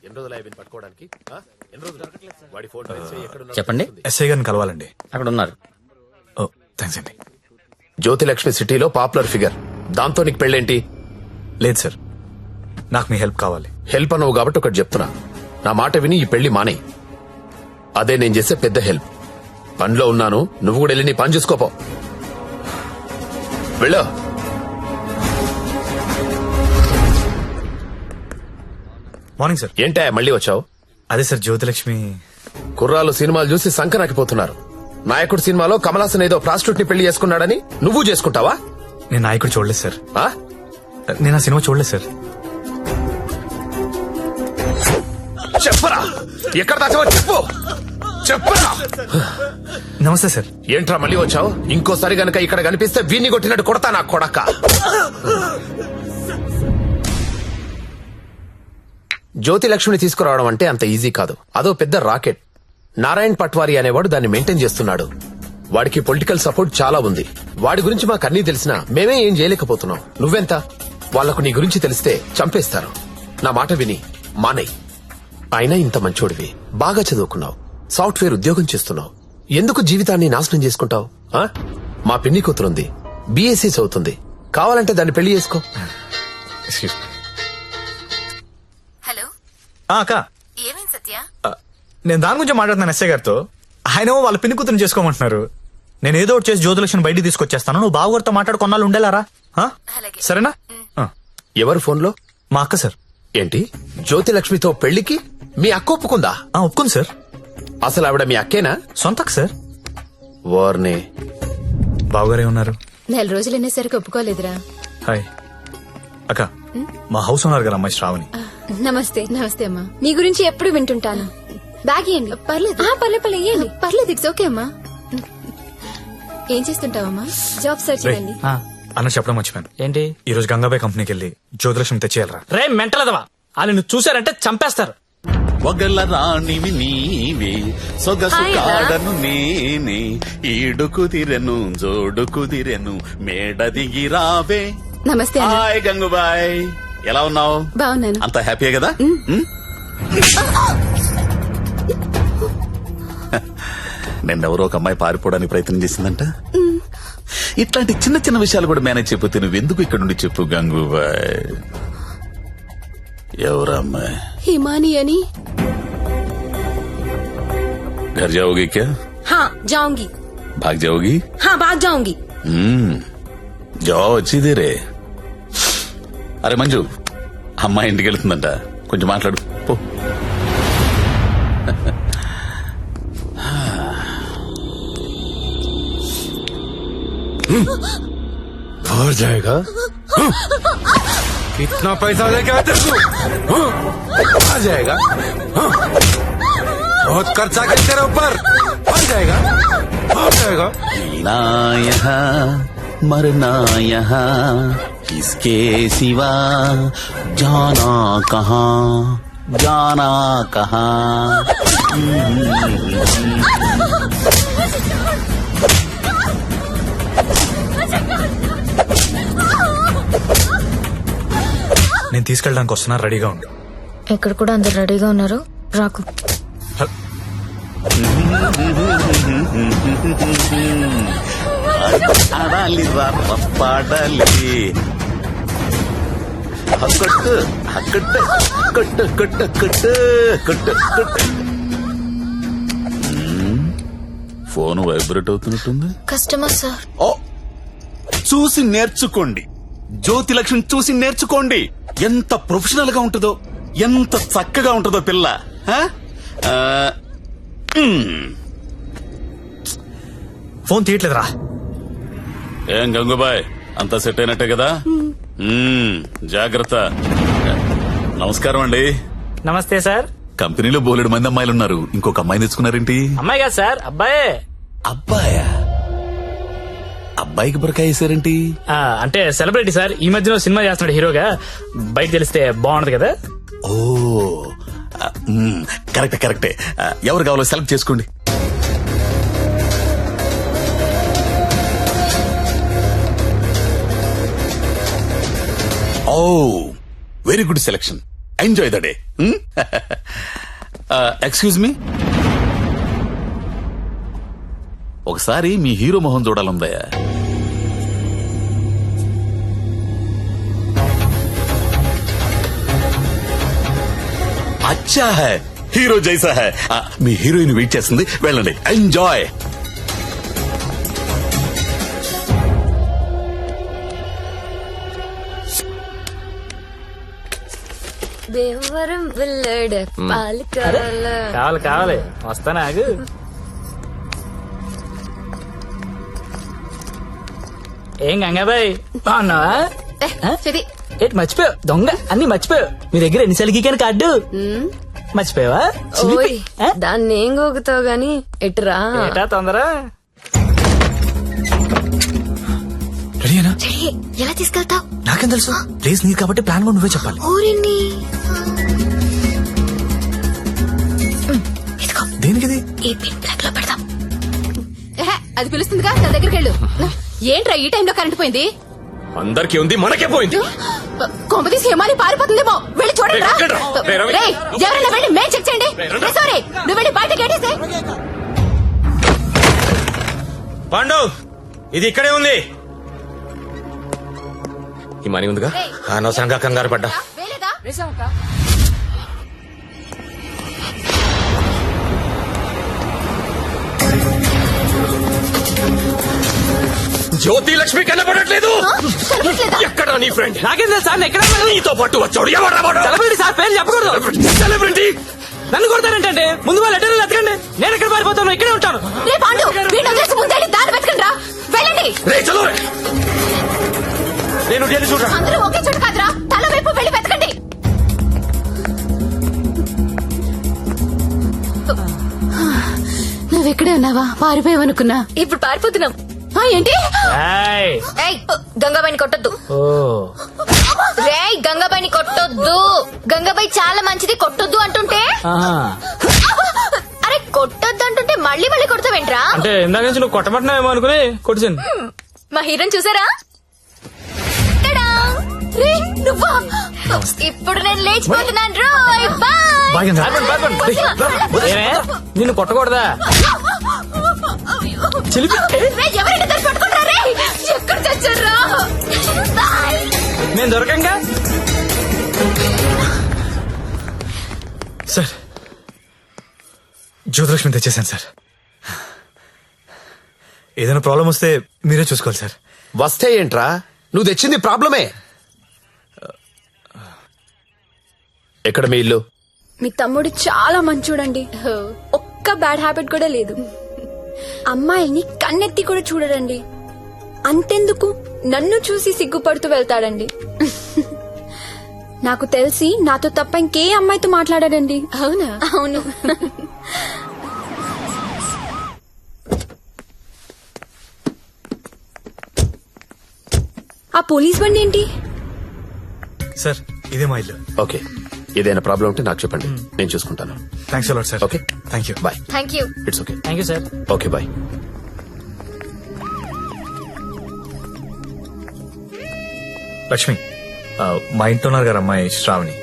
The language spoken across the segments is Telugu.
ఎన్ని రోజులు అయ్యి పట్టుకోవడానికి? ఎన్ని రోజులు? వాడి ఫోటో చెప్పండి. ఎస్ఐ గారిని కలవాలండి. అక్కడ ఉన్నారు. ఓ థ్యాంక్స్ అండి. జ్యోతిలక్ష్మి సిటీలో పాపులర్ ఫిగర్, దాంతో నీకు పెళ్ళేంటి? లేదు సార్, నాకు మీ హెల్ప్ కావాలి. హెల్ప్ అనవు కాబట్టి ఒకటి చెప్తున్నా, నా మాట విని ఈ పెళ్లి మానే. అదే నేను చేసే పెద్ద హెల్ప్. పనిలో ఉన్నాను, నువ్వు కూడా వెళ్ళి నీ పని చూసుకోపో. వెళ్ళు. Morning sir. ఏంటా మళ్ళీ వచ్చావు? అదే సార్, జ్యోతిలక్ష్మి కుర్రాలు సినిమాలు చూసి సంకనాకిపోతున్నారు. నాయకుడు సినిమాలో కమల్ హాసన్ ఏదో ప్రాస్టిట్యూట్ ని పెళ్లి చేసుకున్నాడని నువ్వు చేసుకుంటావా? నేను నాయకుడు చూడలేదు సార్. ఆ? నేను ఆ సినిమా చూడలేదు సార్. చెప్పరా, ఎక్కడ దాచావో చెప్పు. చెప్పరా. నమస్తే సార్. ఏంట్రా మళ్ళీ వచ్చావు? ఇంకోసారి గనక ఇక్కడ కనిపిస్తే వీణ్ణి కొట్టినట్టు కొడతా నా కొడక. జ్యోతిలక్ష్మిని తీసుకురావడం అంటే అంత ఈజీ కాదు. అదో పెద్ద రాకెట్. నారాయణ్ పట్వారీ అనేవాడు దాన్ని మెయింటైన్ చేస్తున్నాడు. వాడికి పొలిటికల్ సపోర్ట్ చాలా ఉంది. వాడి గురించి మాకు అన్నీ తెలిసినా మేమే ఏం చేయలేకపోతున్నాం. నువ్వెంత? వాళ్లకు నీ గురించి తెలిస్తే చంపేస్తారు. నా మాట విని మానే. అయినా ఇంత మంచోడివి, బాగా చదువుకున్నావు, సాఫ్ట్వేర్ ఉద్యోగం చేస్తున్నావు, ఎందుకు జీవితాన్ని నాశనం చేసుకుంటావు? మా పిన్ని కూతురుంది, బీఎస్సీ చదువుతుంది, కావాలంటే దాన్ని పెళ్లి చేసుకో. హలో అక్క, ఏమైంది సత్య? నేను దాని గురించి మాట్లాడుతున్నాను ఎస్ఐ గారితో. ఆయన వాళ్ళ పిన్ని కూతురు చేసుకోమంటున్నారు. నేను ఏదో ఒకటి చేసి జ్యోతిలక్ష్మి బయటికి తీసుకొచ్చేస్తాను. నువ్వు బావగారితో మాట్లాడు, కొన్నాళ్ళు ఉండేలారా? అలాగే. సరేనా? ఎవరు ఫోన్లో? మా అక్క సార్. ఏంటి, జ్యోతిలక్ష్మితో పెళ్లికి మీ అక్క ఒప్పుకుందా? ఒప్పుకుంది సార్. అసలు ఆవిడ మీ అక్కేనా? సొంత అక్క సార్. వార్నే. బావగారే ఉన్నారు. నెల రోజులు అనేసరికి ఒప్పుకోలేదురా. హాయ్ అక్క, మా హౌస్ ఉన్నారు కదా అమ్మాయి శ్రావణి. నమస్తే. నమస్తే అమ్మా. మీ గురించి ఎప్పుడు వింటుంటాను. బ్యాగ్ ఇవ్వండి. పర్లేదు పర్లేదు ఇవ్వండి. పర్లేదు, ఇట్స్ ఓకే అమ్మా. ఏం చేస్తుంటావమ్మా? జాబ్ సర్చ్ చేయండి. అన్న చెప్పడం మర్చిపోయాను. ఏంటి? ఈ రోజు గంగాబాయ్ కంపెనీకి వెళ్ళి జ్యోతిలక్ష్మి తెచ్చేయాలరా. రే మెంటలదవా, వాళ్ళు నువ్వు చూసారంటే చంపేస్తారు. ఒగల రాణివి నీవే, సొగసు కాడను నేనే, ఈడు కుదిరెను జోడు కుదిరెను, మేడ దిగి రావే. నమస్తే అన్న. హాయ్ గంగుబాయ్, ఎలా ఉన్నావు? బాగున్నాను. అంత హ్యాపీయే కదా? నిన్నెవరో ఒక అమ్మాయి పారిపోవడానికి ప్రయత్నం చేసిందంట. ఇట్లాంటి చిన్న చిన్న విషయాలు కూడా మేనేజ్ చెప్పితే నువ్వెందుకు ఇక్కడ నుండి చెప్పు గంగుబాయ్. ఎవరా అమ్మాయి? హిమాని అని. घर जाओगी क्या? हाँ जाऊंगी. भाग जाओगी? हाँ भाग जाऊंगी. जाओ अच्छी देरे. అరే మంజు, అమ్మాయి ఇంటికి వెళ్తుందంట, కొంచెం మాట్లాడు పో. और जाएगा? कितना पैसा लेके आते तू? आ जाएगा? बहुत खर्चा कर तेरे ऊपर. आ जाएगा? आ जाएगा? जीना यहाँ मरना यहाँ, इसके सिवा जाना कहाँ, जाना कहाँ. నేను తీసుకెళ్ళడానికి వస్తున్నా, రెడీగా ఉండు. ఇక్కడ కూడా అందరు రెడీగా ఉన్నారు, రాకు. ఆడాలి పాడాలి, కొట్టు కొట్టు కొట్టు కొట్టు కొట్టు కొట్టు కొట్టు. ఫోన్ వైబ్రేట్ అవుతున్నట్టుంది. Customer sir. ఓ, చూసి నేర్చుకోండి. జ్యోతిలక్ష్మి చూసి నేర్చుకోండి. ఎంత ప్రొఫెషనల్ గా ఉంటుందో, ఎంత చక్కగా ఉంటుందో పిల్ల. ఫోన్ తీయట్లేదురా. ఏం గంగుబాయ్, అంతా సెట్ అయినట్టే కదా? జాగ్రత్త. నమస్కారం అండి. నమస్తే సార్. కంపెనీలో బోలెడు మంది అమ్మాయిలు ఉన్నారు, ఇంకొక అమ్మాయిని తెచ్చుకున్నారేంటి? అమ్మాయి కాదు సార్, అబ్బాయే. అబ్బాయా? అబ్బాయికి బురకాయ వేసారేంటి? అంటే సెలబ్రిటీ సార్, ఈ మధ్యలో సినిమా చేస్తున్నాడు హీరోగా, బయట తెలిస్తే బాగుంటది కదా. ఓ కరెక్టే కరెక్టే. ఎవరు కావాలో సెలెక్ట్ చేసుకోండి. Oh very good selection. Enjoy the day. Excuse me, ఒకసారి మీ హీరో మొహం చూడాలందయ్యా. అచ్చా హై, హీరో జైసా హై. మీ హీరోయిన్ వెయిట్ చేస్తుంది, వెళ్ళండి. ఎంజాయ్. దేవరం వెళ్ళాడు పాలు కావాలా? కావాలి కావాలి, వస్తానా ఆగు. ఏం గంగాబాయ్ బాగున్నావా? చెది ఏంటి మర్చిపోయావు? దొంగ అన్ని మర్చిపోయావు. మీ దగ్గర ఎన్నిసార్లు గీకాను కార్డు మర్చిపోయావా? ఓయ్ దాన్ని ఏం గోగుతావు గాని ఎటురా? ఏటా తొందర? రెడీనా? ఎలా తీసుకెళ్తావు? నాకేం తెలుసు, ప్లేస్ నీది కాబట్టి ప్లాన్ కూడా నువ్వే చెప్పాలి. ఊరిని దేనికిది? ఈ పిన్ ప్లగ్ లో పెడతాం. అది పిలుస్తుందిగా, నా దగ్గరికి వెళ్ళు. ఏంట్రా ఈ టైంలో కరెంట్ పోయింది? అందరికీ ఉంది, మనకే పోయింది. కొంపతీసి హేమాలి పారిపోతుందేమో, వెళ్ళి చూడండి రా. రేయ్, ఎవరైనా వెళ్ళి మేం చెక్ చేయండి. సారీ, నువ్వు వెళ్ళి బయట గేటేసే. పాండు, ఇది ఇక్కడే ఉంది. ఈ మనీ ఉందిగా, అనవసరంగా కంగారు పడ్డా. వేలేదా? జ్యోతి లక్ష్మి కనపడట్లేదు. కనిపించలేదా? ఎక్కడ నీ ఫ్రెండ్? నాకేం తెలుసు సార్, ఎక్కడ నీతో పాటు వచ్చాడు. ఎవరు సెలబ్రిటీ సార్, పేరు చెప్పకూడదు. సెలబ్రిటీ? నన్ను కొడతారంటే ముందు వాళ్ళ లెటర్లు ఎత్తకండి. నేను ఎక్కడ పారిపోతాను, ఇక్కడే ఉంటాను. రే పాండు, వీడిని వదిలేసి ముందే దారి వెతకండి రా. వెళ్ళండి. రే చలో రే. నేను ఢిల్లీ చూడరా. అందరూ ఒకే చోటు కాదురా, తల వైపు వెళ్ళి వెతకండి. నువ్వెక్కడే ఉన్నావా? పారిపోయావనుకున్నా. ఇప్పుడు పారిపోతున్నాం. ఏంటి? గంగాబాయిని కొట్టొద్దు. రేయ్, గంగాబాయిని కొట్టొద్దు. గంగాబాయి చాలా మంచిది, కొట్టొద్దు అంటుంటే. అరే కొట్టొద్దు అంటుంటే మళ్ళీ మళ్ళీ కొడతావేంట్రా? అంటే ఇందాక నుంచి నువ్వు కొట్టమంటున్నావేమో అనుకుని కొట్టింది. మా హీరోని చూసారా? టడా! రే, నువ్వా? ఇప్పుడు నేను లేచిపోతున్నాను. రోయ్ బాయ్. నిన్ను కొట్టకూడదా? చిలిపి ఎవరైనా దాన్ని పట్టుకుంటారా? రే, ఎక్కడ చచ్చారా? బాయ్. నేను దొరకంగా. సార్, జ్యోతిలక్ష్మి తెచ్చేసాను సార్. ఏదైనా ప్రాబ్లం వస్తే మీరే చూసుకోవాలి సార్. వస్తే ఏంట్రా, నువ్వు తెచ్చింది ప్రాబ్లమే. ఎక్కడ మీ ఇల్లు? మీ తమ్ముడు చాలా మంచోడండి. ఒక్క బ్యాడ్ హ్యాబిట్ కూడా లేదు. అమ్మాయిని కన్నెత్తి కూడా చూడడండి. అంతెందుకు, నన్ను చూసి సిగ్గుపడుతూ వెళ్తాడండి. నాకు తెలిసి నాతో తప్ప ఇంకే అమ్మాయితో మాట్లాడాడండి. అవునా? అవును. ఆ పోలీస్ బండి ఏంటి? సార్, ఇదే మా ఇల్లు. ఓకే, ఏదైనా ప్రాబ్లం ఉంటే నాకు చెప్పండి, నేను చూసుకుంటాను. Thanks a lot sir. Okay, thank you. Bye. Thank you. It's okay. Thank you sir. Okay bye. Lakshmi, మా ఇంట్లో ఉన్నారు గారు అమ్మాయి శ్రావణి.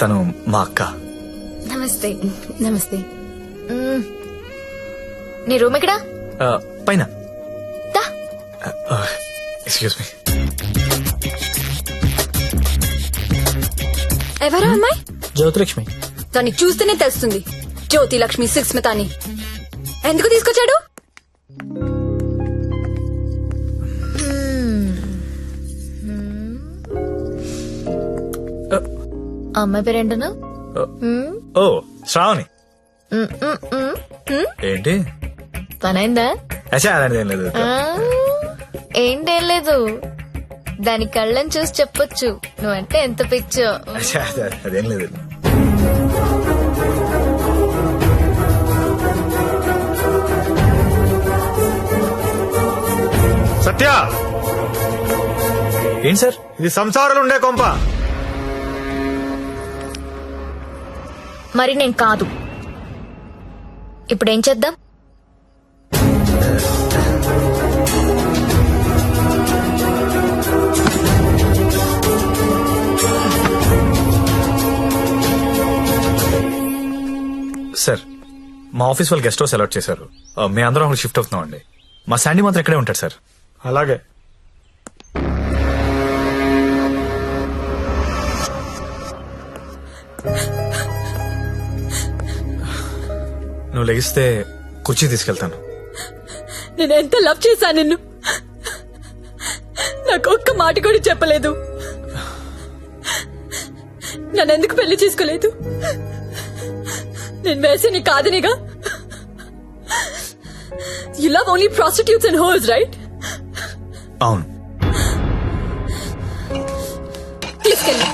తను మా అక్క. నమస్తే. నమస్తే. నీ రూమ్ ఎక్కడా? పైన. దా. Excuse me. ఎవరా అమ్మాయి? జ్యోతిలక్ష్మి. దాన్ని చూస్తేనే తెలుస్తుంది, జ్యోతి లక్ష్మి సుస్మిత అని. ఎందుకు తీసుకొచ్చాడు? అమ్మాయి పేరేంటను? ఓ, శ్రావణి. ఏంటి పనైందా? అచ్చా, అలాంటిది ఏం లేదు. ఏంటేం లేదు, దాని కళ్ళని చూసి చెప్పొచ్చు నువ్వంటే ఎంత పిచ్చో. అచ్చా, అదేం లేదు. సత్య, ఏంటి సార్ ఇది? సంసారాలు ఉండే కొంప. మరి నేను కాదు. ఇప్పుడేం చేద్దాం? సార్ మా ఆఫీస్ వాళ్ళు గెస్ట్ హౌస్ అలాట్ చేశారు. మీ అందరం అక్కడ షిఫ్ట్ అవుతున్నాం అండి. మా శాండీ మాత్రం ఇక్కడే ఉంటాడు సార్. అలాగే. నువ్వు లెగిస్తే కుర్చీ తీసుకెళ్తాను. నేను ఎంత లవ్ చేశాను నిన్ను. నాకు ఒక్క మాట కూడా చెప్పలేదు. నన్ను ఎందుకు పెళ్లి చేసుకోలేదు? నేను వేసి నీ కాదనిగా. You love only prostitutes and whores, right? అవును. తీసుకెళ్ళి.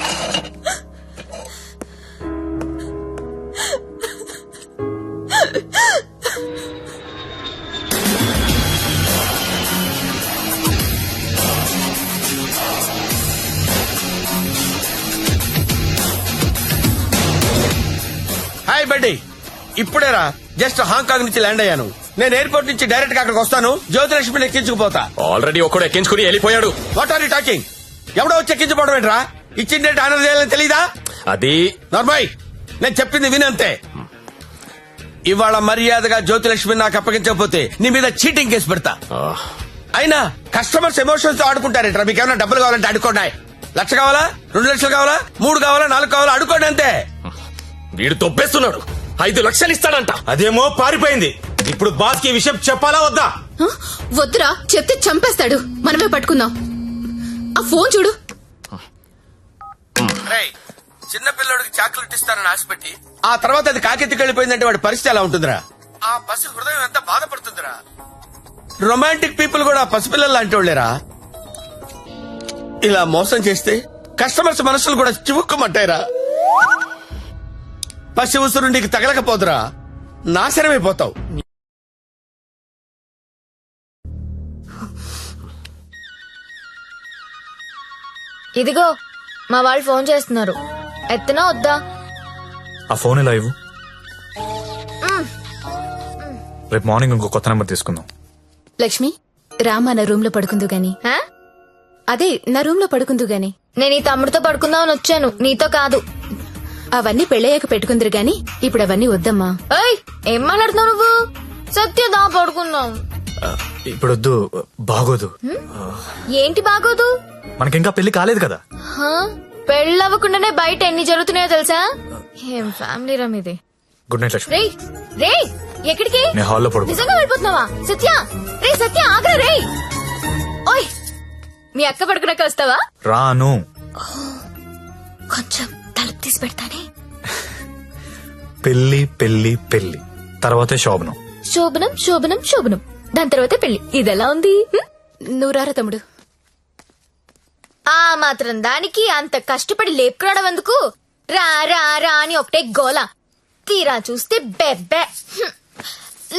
హాయ్ బడ్డీ, ఇప్పుడేరా జస్ట్ హాంకాంగ్ నుంచి ల్యాండ్ అయ్యాను. నేను ఎయిర్పోర్ట్ నుంచి డైరెక్ట్ గా అక్కడికి వస్తాను. జ్యోతిలక్ష్మిని ఎక్కించుకుపోతా. ఆల్రెడీ ఒకడు ఎక్కించుకుని వెళ్ళిపోయాడు. What are you talking? ఎవడో వచ్చి ఎక్కించుకోవడం ఏంట్రా? ఇచ్చిందంటే ఆనర్ చేయాలని తెలీదా? అది నార్మల్, నేను చెప్పింది వినంతే. ఇవాళ మర్యాదగా జ్యోతిలక్ష్మి నాకు అప్పగించకపోతే నీ మీద చీటింగ్ కేసు పెడతా. అయినా కస్టమర్స్ ఎమోషన్స్ తో ఆడుకుంటారేంట్రా? మీకు ఏమైనా డబ్బులు కావాలంటే అడుకోండి. 1,00,000 కావాలా, 2 లక్షలు కావాలా, 3 కావాలా, 4 కావాలా, అడుకోండి అంతే. వీడు తొప్పేస్తున్నాడు. 5 లక్షలు ఇస్తాడంట. అదేమో పారిపోయింది. ఇప్పుడు బాస్ కి విషయం చెప్పాలా వద్దా? వద్దురా, చెప్తే చంపేస్తాడు. మనమే పట్టుకుందాం. ఆ ఫోన్ చూడు. రేయ్, చిన్న పిల్లడికి చాక్లెట్ ఇస్తానని ఆశపెట్టి ఆ తర్వాత అది కాకెత్తికి వెళ్ళిపోయిందంటే వాడి పరిస్థితి ఎలా ఉంటుందిరా? ఆ పసి హృదయం ఎంత బాధపడుతుందిరా? రొమాంటిక్ పీపుల్ కూడా పసిపిల్లలు లాంటి వాళ్ళేరా. ఇలా మోసం చేస్తే కస్టమర్స్ మనసులు కూడా చివుక్కుమంటాయిరా. పసి ఉసురు నీకు తగలకపోదురా, నాశనమైపోతావు. ఇదిగో మా వాళ్ళు ఫోన్ చేస్తున్నారు. ఎత్తనా వద్దా? ఆ ఫోన్ ఇలా ఇవ్వు. రేపు మార్నింగ్ ఇంకో కొత్త నెంబర్ తీసుకుందాం. లక్ష్మి, రామా నా రూమ్ లో పడుకుందు గాని. హా? అదే నా రూమ్ లో పడుకుందు గాని. నేను ఈ తమ్ముడితో పడుకుందామని వచ్చాను, నీతో కాదు. అవన్నీ పెళ్ళయ్యాక పెట్టుకుందరు గాని ఇప్పుడు అవన్నీ వద్దమ్మా. ఏయ్, ఏం మాట్లాడుతున్నావు నువ్వు? సత్యదా పడుకుందాం. ఇప్పుడు వద్దు, బాగోదు. ఏంటి బాగోదు? మనకింకా పెళ్లి కాలేదు కదా. హా? పెళ్ళవ్వకుండానే బయట ఎన్ని జరుగుతున్నాయో తెలుసా? ఏం ఫ్యామిలీ రమ్ ఇది. Good night Lakshmi. రేయ్ రేయ్, ఎక్కడికి? నేను హాల్లో పడుకో. నిజంగా వెళ్ళిపోతున్నావా? సత్య, రే సత్య, ఆగ్రా రే. ఓయ్, మీ అక్క పడుకున్నాక వస్తావా? రాను. కొంచెం తలుపు తీసి పెడతానే. పెళ్లి పెళ్లి పెళ్లి తర్వాతే శోభనం. శోభనం శోభనం శోభనం, దాని తర్వాత పెళ్లి. ఇదెలా ఉంది? నువ్వు రారా తమ్ముడు. ఆ మాత్రం దానికి అంత కష్టపడి లేపుకురావడం ఎందుకు? రా రా రా అని ఒకటే గోల. తీరా చూస్తే బెబ్బే.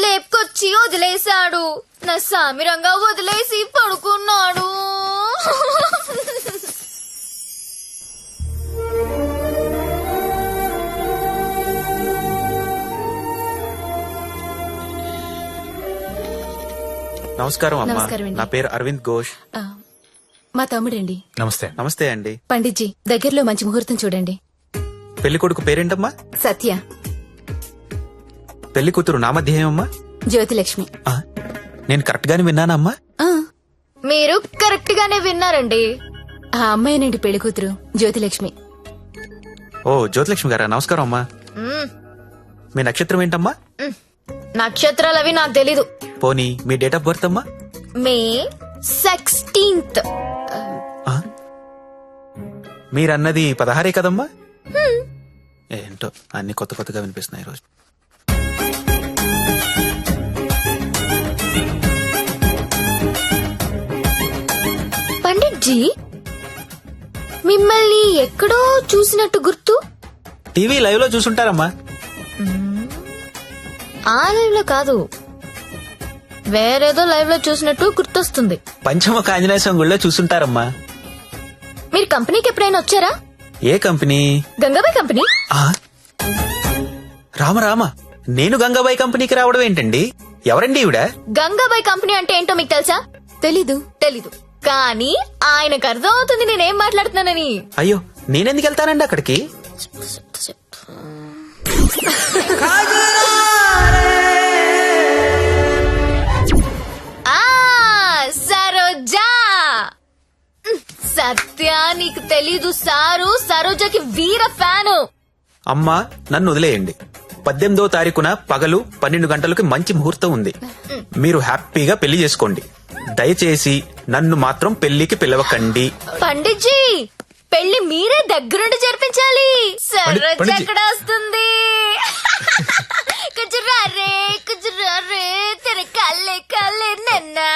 లేపుకొచ్చి వదిలేశాడు. నా సామిరంగా వదిలేసి పడుకున్నాడు. నమస్కారం అమ్మా. నమస్కారం అండి. నా పేరు అరవింద్ ఘోష్. మా తమ్ముడండి. నమస్తే. నమస్తే అండి. పండిట్జీ, దగ్గరలో మంచి ముహూర్తం చూడండి. పెళ్లి కొడుకు పేరేంటమ్మా? సత్య. పెళ్లి కూతురు నామధ్యేయమ్మా? జ్యోతిలక్ష్మి. నేను కరెక్ట్ గానే విన్నానా అమ్మా? ఆ, మీరు కరెక్ట్ గానే విన్నారండి. ఆ అమ్మాయినండి పెళ్లి కూతురు జ్యోతిలక్ష్మి. ఓ, జ్యోతిలక్ష్మి గారా, నమస్కారం అమ్మా. మ్మ్. మీ నక్షత్రం ఏంటమ్మా? నక్షత్రాలు అవి నాకు తెలీదు. పోనీ మీ డేట్ ఆఫ్ బర్త్ అమ్మా? మే 16th. మీరన్నది 16 కదమ్మా? ఏంటో అన్ని కొత్త కొత్తగా వినిపిస్తున్నాయి ఈరోజు. పండిట్జీ, మిమ్మల్ని ఎక్కడో చూసినట్టు గుర్తు. టీవీ లైవ్ లో చూసుంటారమ్మా. ఆ లైవ్ లో కాదు, వేరేదో లైవ్ లో చూసినట్టు గుర్తొస్తుంది. పంచముఖ ఆంజనేయ స్వామి గుళ్ళో చూసుంటారమ్మా. మీరు కంపెనీకి ఎప్పుడైనా వచ్చారా? ఏ కంపెనీ? గంగాబాయ్ కంపెనీ. రామ రామ, నేను గంగాబాయి కంపెనీకి రావడం ఏంటండి? ఎవరండి ఈవిడ? గంగాబాయ్ కంపెనీ అంటే ఏంటో మీకు తెలుసా? తెలీదు. తెలీదు, కానీ ఆయనకు అర్థం అవుతుంది నేనేం మాట్లాడుతున్నానని. అయ్యో, నేనెందుకు వెళ్తానండి అక్కడికి? సత్య నీకు తెలీదు సారు సరోజకి వీర ఫ్యాను. అమ్మా నన్ను వదిలేయండి. 18వ తారీఖున పగలు 12 గంటలకు మంచి ముహూర్తం ఉంది. మీరు హ్యాపీగా పెళ్లి చేసుకోండి. దయచేసి నన్ను మాత్రం పెళ్లికి పిలవకండి. పండిట్జీ పెళ్లి మీరే దగ్గరుండి జరిపించాలి. సరోజ పండిట్జీ. ఎక్కడ వస్తుంది? కుజురా రే తెర కల్లే కల్లే నన్నా